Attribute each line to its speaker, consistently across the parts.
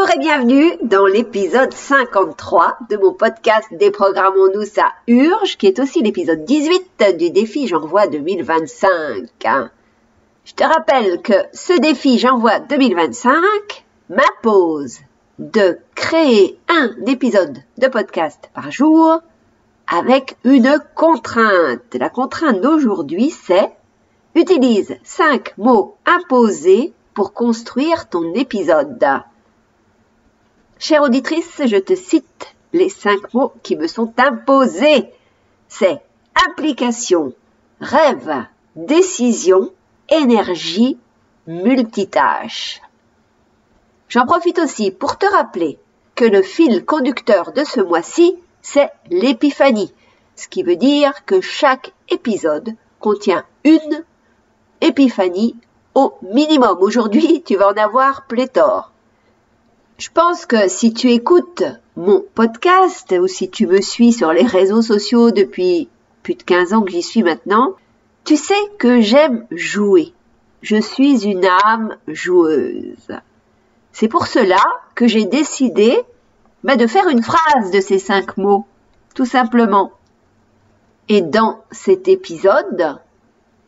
Speaker 1: Bonjour et bienvenue dans l'épisode 53 de mon podcast Déprogrammons-nous, ça urge, qui est aussi l'épisode 18 du défi J'envoie 2025. Je te rappelle que ce défi J'envoie 2025 m'impose de créer un épisode de podcast par jour avec une contrainte. La contrainte d'aujourd'hui, c'est utilise 5 mots imposés pour construire ton épisode. Chère auditrice, je te cite les 5 mots qui me sont imposés. C'est implication, rêve, décision, énergie, multitâche. J'en profite aussi pour te rappeler que le fil conducteur de ce mois-ci, c'est l'épiphanie, ce qui veut dire que chaque épisode contient une épiphanie au minimum. Aujourd'hui, tu vas en avoir pléthore. Je pense que si tu écoutes mon podcast ou si tu me suis sur les réseaux sociaux depuis plus de 15 ans que j'y suis maintenant, tu sais que j'aime jouer. Je suis une âme joueuse. C'est pour cela que j'ai décidé de faire une phrase de ces 5 mots, tout simplement. Et dans cet épisode,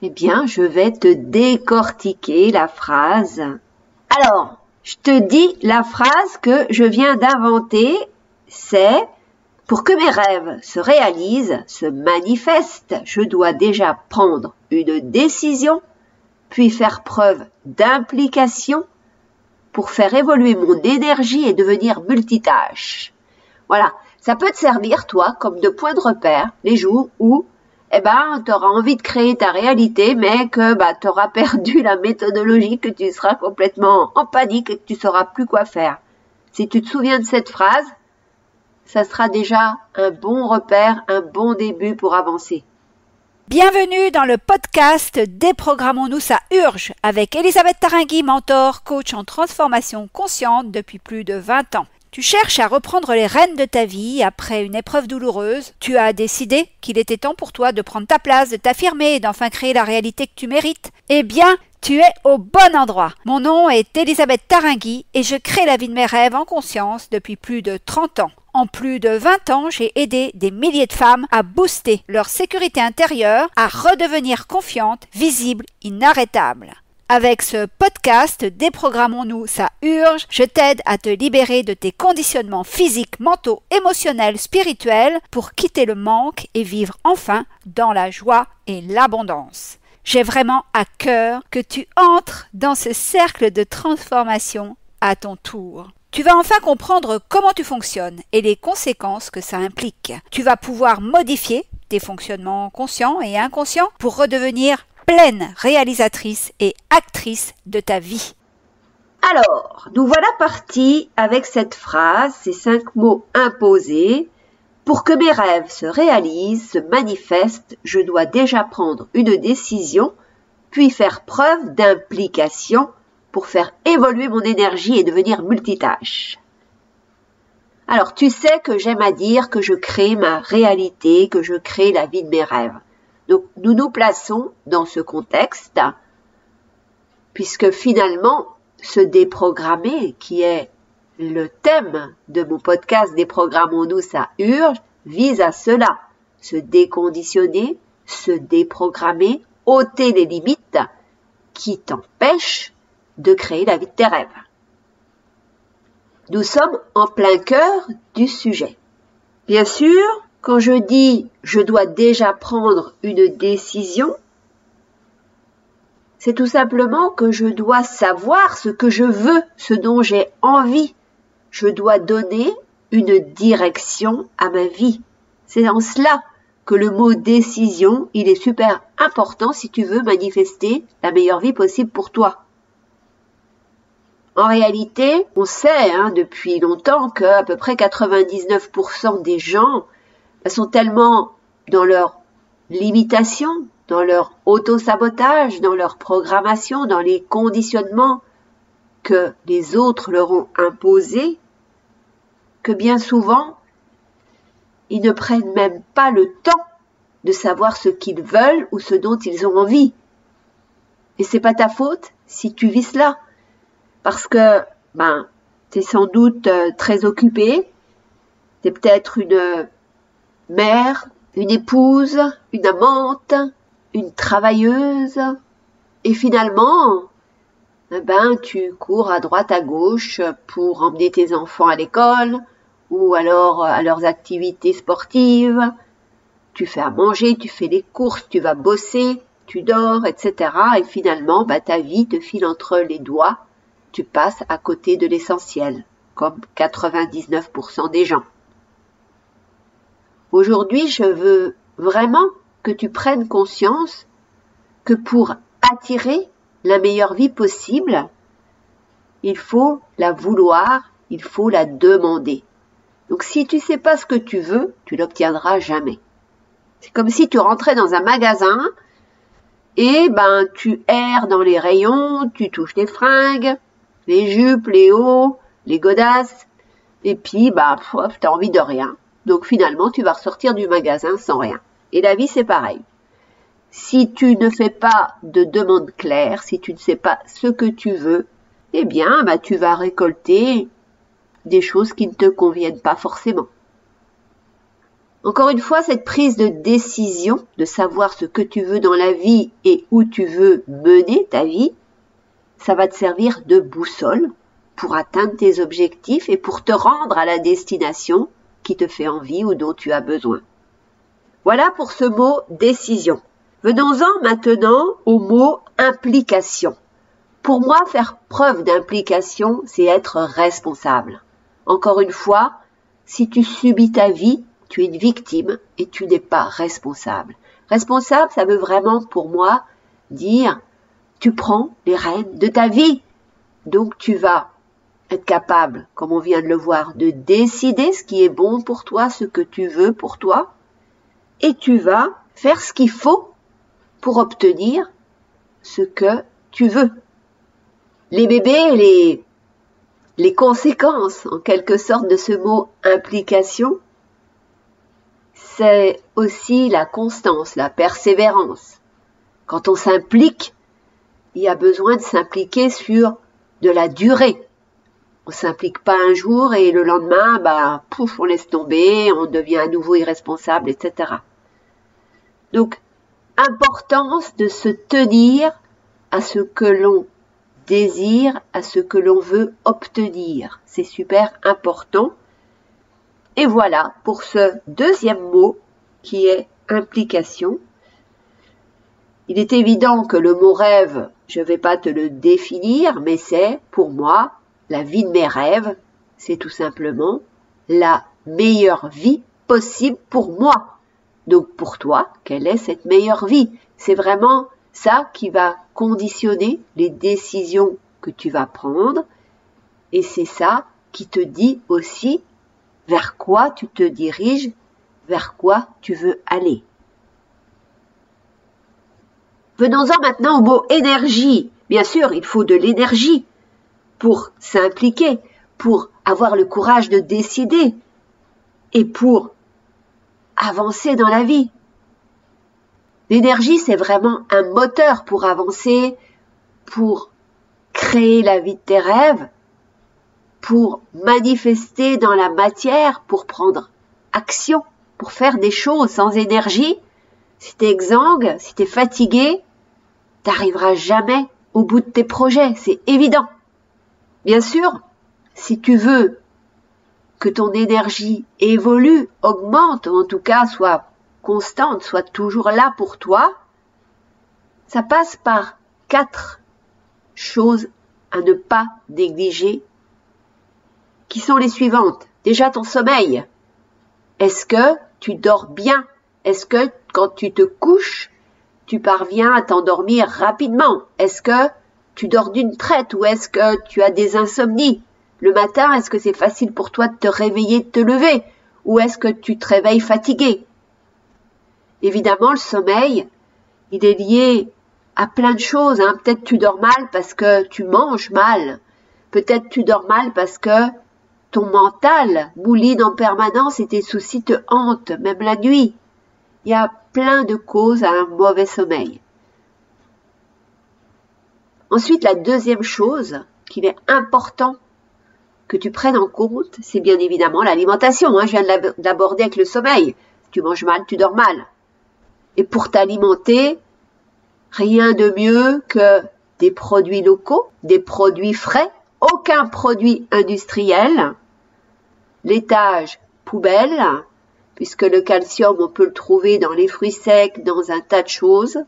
Speaker 1: je vais te décortiquer la phrase. Alors, je te dis la phrase que je viens d'inventer, c'est « Pour que mes rêves se réalisent, se manifestent, je dois déjà prendre une décision, puis faire preuve d'implication pour faire évoluer mon énergie et devenir multitâche. » Voilà, ça peut te servir, toi, comme de point de repère, les jours où tu auras envie de créer ta réalité, mais que tu auras perdu la méthodologie, que tu seras complètement en panique et que tu ne sauras plus quoi faire. Si tu te souviens de cette phrase, ça sera déjà un bon repère, un bon début pour avancer.
Speaker 2: Bienvenue dans le podcast Déprogrammons-nous, ça urge, avec Elisabeth Taringui, mentor, coach en transformation consciente depuis plus de 20 ans. Tu cherches à reprendre les rênes de ta vie après une épreuve douloureuse. Tu as décidé qu'il était temps pour toi de prendre ta place, de t'affirmer et d'enfin créer la réalité que tu mérites. Eh bien, tu es au bon endroit. Mon nom est Elisabeth Taringui et je crée la vie de mes rêves en conscience depuis plus de 30 ans. En plus de 20 ans, j'ai aidé des milliers de femmes à booster leur sécurité intérieure, à redevenir confiantes, visibles, inarrêtables. Avec ce podcast Déprogrammons-nous, ça urge, je t'aide à te libérer de tes conditionnements physiques, mentaux, émotionnels, spirituels pour quitter le manque et vivre enfin dans la joie et l'abondance. J'ai vraiment à cœur que tu entres dans ce cercle de transformation à ton tour. Tu vas enfin comprendre comment tu fonctionnes et les conséquences que ça implique. Tu vas pouvoir modifier tes fonctionnements conscients et inconscients pour redevenir pleine réalisatrice et actrice de ta vie.
Speaker 1: Alors, nous voilà partis avec cette phrase, ces 5 mots imposés. Pour que mes rêves se réalisent, se manifestent, je dois déjà prendre une décision, puis faire preuve d'implication pour faire évoluer mon énergie et devenir multitâche. Alors, tu sais que j'aime à dire que je crée ma réalité, que je crée la vie de mes rêves. Donc, nous nous plaçons dans ce contexte, puisque finalement, se déprogrammer, qui est le thème de mon podcast Déprogrammons-nous, ça urge, vise à cela. Se déconditionner, se déprogrammer, ôter les limites qui t'empêchent de créer la vie de tes rêves. Nous sommes en plein cœur du sujet. Bien sûr, quand je dis « je dois déjà prendre une décision », c'est tout simplement que je dois savoir ce que je veux, ce dont j'ai envie. Je dois donner une direction à ma vie. C'est en cela que le mot « décision », il est super important si tu veux manifester la meilleure vie possible pour toi. En réalité, on sait depuis longtemps qu'à peu près 99% des gens sont tellement dans leur limitation, dans leur auto-sabotage, dans leur programmation, dans les conditionnements que les autres leur ont imposés, que bien souvent, ils ne prennent même pas le temps de savoir ce qu'ils veulent ou ce dont ils ont envie. Et c'est pas ta faute si tu vis cela. Parce que, Tu es sans doute très occupée. Tu es peut-être une mère, une épouse, une amante, une travailleuse. Et finalement, tu cours à droite, à gauche pour emmener tes enfants à l'école ou alors à leurs activités sportives. Tu fais à manger, tu fais les courses, tu vas bosser, tu dors, etc. Et finalement, ta vie te file entre les doigts. Tu passes à côté de l'essentiel, comme 99% des gens. Aujourd'hui, je veux vraiment que tu prennes conscience que pour attirer la meilleure vie possible, il faut la vouloir, il faut la demander. Donc si tu ne sais pas ce que tu veux, tu l'obtiendras jamais. C'est comme si tu rentrais dans un magasin et tu erres dans les rayons, tu touches les fringues, les jupes, les hauts, les godasses, et puis tu as envie de rien. Donc finalement, tu vas ressortir du magasin sans rien. Et la vie, c'est pareil. Si tu ne fais pas de demande claire, si tu ne sais pas ce que tu veux, tu vas récolter des choses qui ne te conviennent pas forcément. Encore une fois, cette prise de décision, de savoir ce que tu veux dans la vie et où tu veux mener ta vie, ça va te servir de boussole pour atteindre tes objectifs et pour te rendre à la destination qui te fait envie ou dont tu as besoin. Voilà pour ce mot décision. Venons-en maintenant au mot implication. Pour moi, faire preuve d'implication, c'est être responsable. Encore une fois, si tu subis ta vie, tu es une victime et tu n'es pas responsable. Responsable, ça veut vraiment pour moi dire tu prends les rênes de ta vie. Donc tu vas être capable, comme on vient de le voir, de décider ce qui est bon pour toi, ce que tu veux pour toi, et tu vas faire ce qu'il faut pour obtenir ce que tu veux. Les bébés, les conséquences, en quelque sorte, de ce mot implication, c'est aussi la constance, la persévérance. Quand on s'implique, il y a besoin de s'impliquer sur de la durée. On s'implique pas un jour et le lendemain, on laisse tomber, on devient à nouveau irresponsable, etc. Donc, importance de se tenir à ce que l'on désire, à ce que l'on veut obtenir. C'est super important. Et voilà pour ce deuxième mot qui est implication. Il est évident que le mot rêve, je ne vais pas te le définir, mais c'est pour moi la vie de mes rêves. C'est tout simplement la meilleure vie possible pour moi. Donc pour toi, quelle est cette meilleure vie? C'est vraiment ça qui va conditionner les décisions que tu vas prendre et c'est ça qui te dit aussi vers quoi tu te diriges, vers quoi tu veux aller. Venons-en maintenant au mot énergie. Bien sûr, il faut de l'énergie pour s'impliquer, pour avoir le courage de décider et pour avancer dans la vie. L'énergie, c'est vraiment un moteur pour avancer, pour créer la vie de tes rêves, pour manifester dans la matière, pour prendre action, pour faire des choses. Sans énergie, si t'es exsangue, si t'es fatigué, t'arriveras jamais au bout de tes projets, c'est évident. Bien sûr, si tu veux que ton énergie évolue, augmente, ou en tout cas soit constante, soit toujours là pour toi, ça passe par 4 choses à ne pas négliger, qui sont les suivantes. Déjà ton sommeil. Est-ce que tu dors bien? Est-ce que quand tu te couches, tu parviens à t'endormir rapidement? Est-ce que tu dors d'une traite ou est-ce que tu as des insomnies? Le matin, est-ce que c'est facile pour toi de te réveiller, de te lever? Ou est-ce que tu te réveilles fatigué? Évidemment, le sommeil, il est lié à plein de choses. Peut-être tu dors mal parce que tu manges mal. Peut-être tu dors mal parce que ton mental mouline en permanence et tes soucis te hantent, même la nuit. Il y a plein de causes à un mauvais sommeil. Ensuite, la deuxième chose qu'il est important que tu prennes en compte, c'est bien évidemment l'alimentation. Je viens d'aborder avec le sommeil. Tu manges mal, tu dors mal. Et pour t'alimenter, rien de mieux que des produits locaux, des produits frais, aucun produit industriel, laitage poubelle, puisque le calcium, on peut le trouver dans les fruits secs, dans un tas de choses.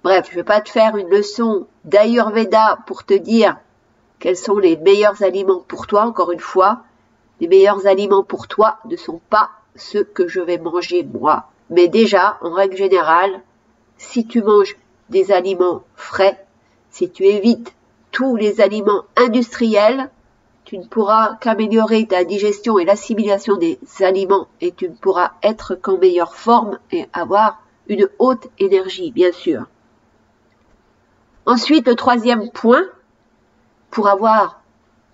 Speaker 1: Bref, je ne vais pas te faire une leçon d'Ayurveda pour te dire quels sont les meilleurs aliments pour toi. Encore une fois, les meilleurs aliments pour toi ne sont pas ceux que je vais manger moi. Mais déjà, en règle générale, si tu manges des aliments frais, si tu évites tous les aliments industriels, tu ne pourras qu'améliorer ta digestion et l'assimilation des aliments et tu ne pourras être qu'en meilleure forme et avoir une haute énergie, bien sûr. Ensuite, le troisième point, pour avoir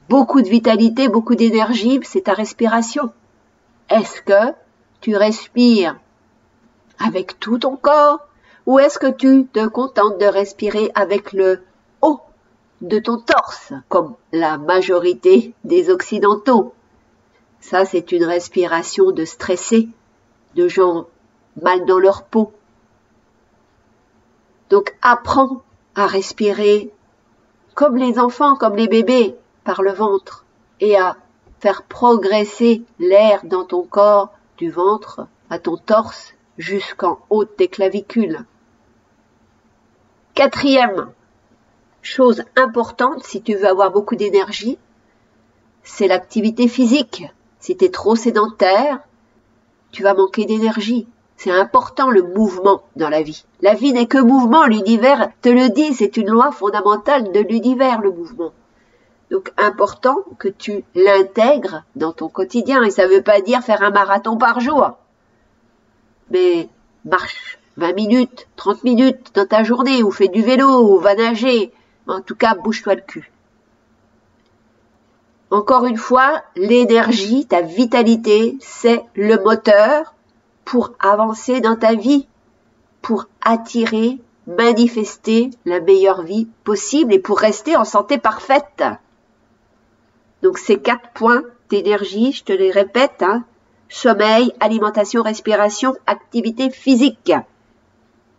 Speaker 1: beaucoup de vitalité, beaucoup d'énergie, c'est ta respiration. Est-ce que tu respires avec tout ton corps ou est-ce que tu te contentes de respirer avec le haut de ton torse, comme la majorité des Occidentaux? Ça, c'est une respiration de stressés, de gens mal dans leur peau. Donc, apprends à respirer comme les enfants, comme les bébés, par le ventre, et à faire progresser l'air dans ton corps, du ventre à ton torse, jusqu'en haut de tes clavicules. Quatrième chose importante, si tu veux avoir beaucoup d'énergie, c'est l'activité physique. Si tu es trop sédentaire, tu vas manquer d'énergie. C'est important le mouvement dans la vie. La vie n'est que mouvement, l'univers te le dit, c'est une loi fondamentale de l'univers, le mouvement. Donc important que tu l'intègres dans ton quotidien. Et ça ne veut pas dire faire un marathon par jour. Mais marche 20 minutes, 30 minutes dans ta journée, ou fais du vélo, ou va nager. En tout cas, bouge-toi le cul. Encore une fois, l'énergie, ta vitalité, c'est le moteur pour avancer dans ta vie, pour attirer, manifester la meilleure vie possible et pour rester en santé parfaite. Donc ces 4 points d'énergie, je te les répète, sommeil, alimentation, respiration, activité physique.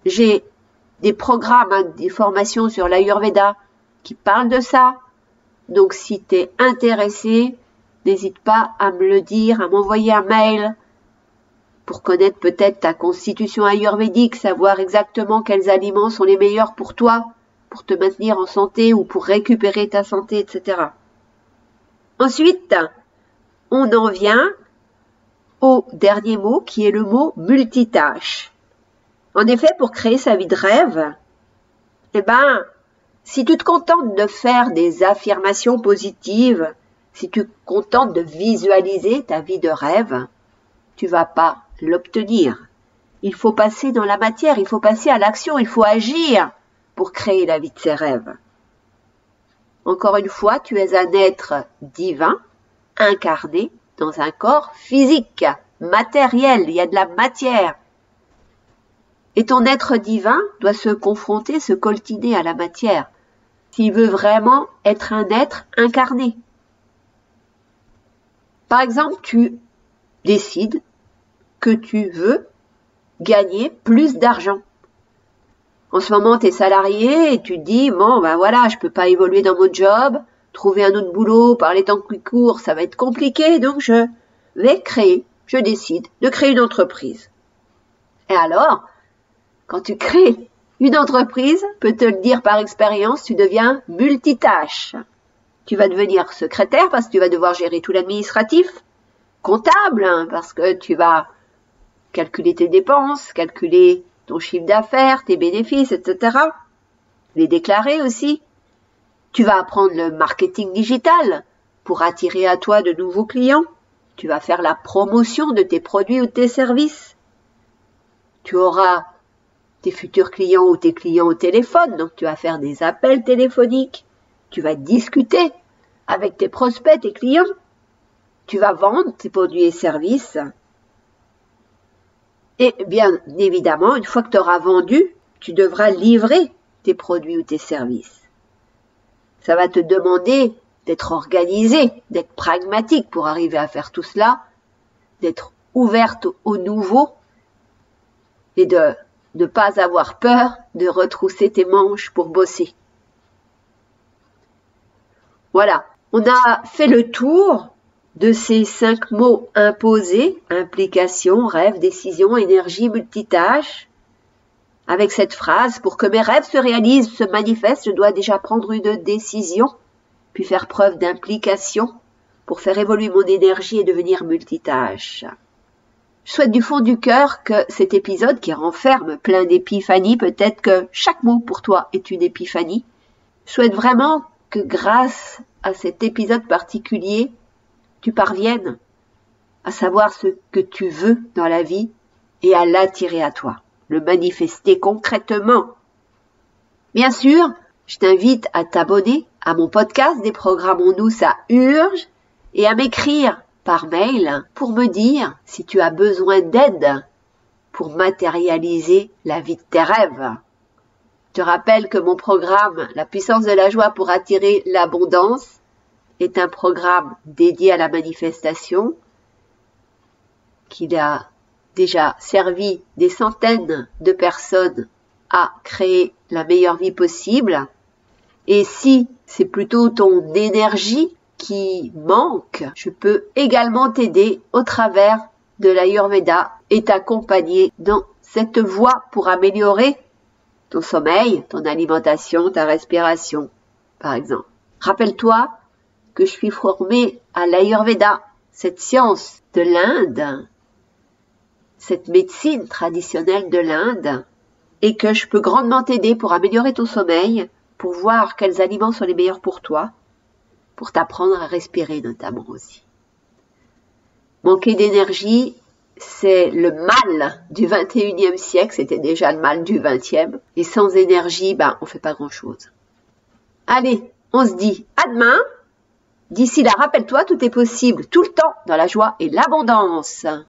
Speaker 1: J'ai des programmes, des formations sur l'Ayurveda qui parlent de ça. Donc si tu es intéressé, n'hésite pas à me le dire, à m'envoyer un mail pour connaître peut-être ta constitution ayurvédique, savoir exactement quels aliments sont les meilleurs pour toi, pour te maintenir en santé ou pour récupérer ta santé, etc. Ensuite, on en vient au dernier mot qui est le mot multitâche. En effet, pour créer sa vie de rêve, si tu te contentes de faire des affirmations positives, si tu te contentes de visualiser ta vie de rêve, tu vas pas l'obtenir. Il faut passer dans la matière, il faut passer à l'action, il faut agir pour créer la vie de ses rêves. Encore une fois, tu es un être divin, incarné dans un corps physique, matériel, il y a de la matière. Et ton être divin doit se confronter, se coltiner à la matière, s'il veut vraiment être un être incarné. Par exemple, tu décides que tu veux gagner plus d'argent. En ce moment, tu es salarié et tu te dis, je peux pas évoluer dans mon job, trouver un autre boulot par les temps qui courent, ça va être compliqué, donc je décide de créer une entreprise. Et alors, quand tu crées une entreprise, je peux te le dire par expérience, tu deviens multitâche. Tu vas devenir secrétaire parce que tu vas devoir gérer tout l'administratif, comptable, parce que tu vas calculer tes dépenses, calculer ton chiffre d'affaires, tes bénéfices, etc. Les déclarer aussi. Tu vas apprendre le marketing digital pour attirer à toi de nouveaux clients. Tu vas faire la promotion de tes produits ou de tes services. Tu auras tes futurs clients ou tes clients au téléphone, donc tu vas faire des appels téléphoniques. Tu vas discuter avec tes prospects, tes clients. Tu vas vendre tes produits et services. Et bien évidemment, une fois que tu auras vendu, tu devras livrer tes produits ou tes services. Ça va te demander d'être organisée, d'être pragmatique pour arriver à faire tout cela, d'être ouverte au nouveau et de ne pas avoir peur de retrousser tes manches pour bosser. Voilà, on a fait le tour de ces 5 mots imposés, implication, rêve, décision, énergie, multitâche. Avec cette phrase, pour que mes rêves se réalisent, se manifestent, je dois déjà prendre une décision, puis faire preuve d'implication pour faire évoluer mon énergie et devenir multitâche. Je souhaite du fond du cœur que cet épisode qui renferme plein d'épiphanies, peut-être que chaque mot pour toi est une épiphanie, je souhaite vraiment que grâce à cet épisode particulier, tu parviennes à savoir ce que tu veux dans la vie et à l'attirer à toi, le manifester concrètement. Bien sûr, je t'invite à t'abonner à mon podcast Déprogrammons-nous, ça urge, et à m'écrire par mail pour me dire si tu as besoin d'aide pour matérialiser la vie de tes rêves. Je te rappelle que mon programme La puissance de la joie pour attirer l'abondance est un programme dédié à la manifestation qui a déjà servi des centaines de personnes à créer la meilleure vie possible. Et si c'est plutôt ton énergie qui manque, je peux également t'aider au travers de l'Ayurveda et t'accompagner dans cette voie pour améliorer ton sommeil, ton alimentation, ta respiration, par exemple. Rappelle-toi que je suis formée à l'Ayurveda, cette science de l'Inde, cette médecine traditionnelle de l'Inde, et que je peux grandement t'aider pour améliorer ton sommeil, pour voir quels aliments sont les meilleurs pour toi, pour t'apprendre à respirer notamment aussi. Manquer d'énergie, c'est le mal du 21e siècle, c'était déjà le mal du 20e, et sans énergie, on fait pas grand-chose. Allez, on se dit à demain. D'ici là, rappelle-toi, tout est possible, tout le temps, dans la joie et l'abondance.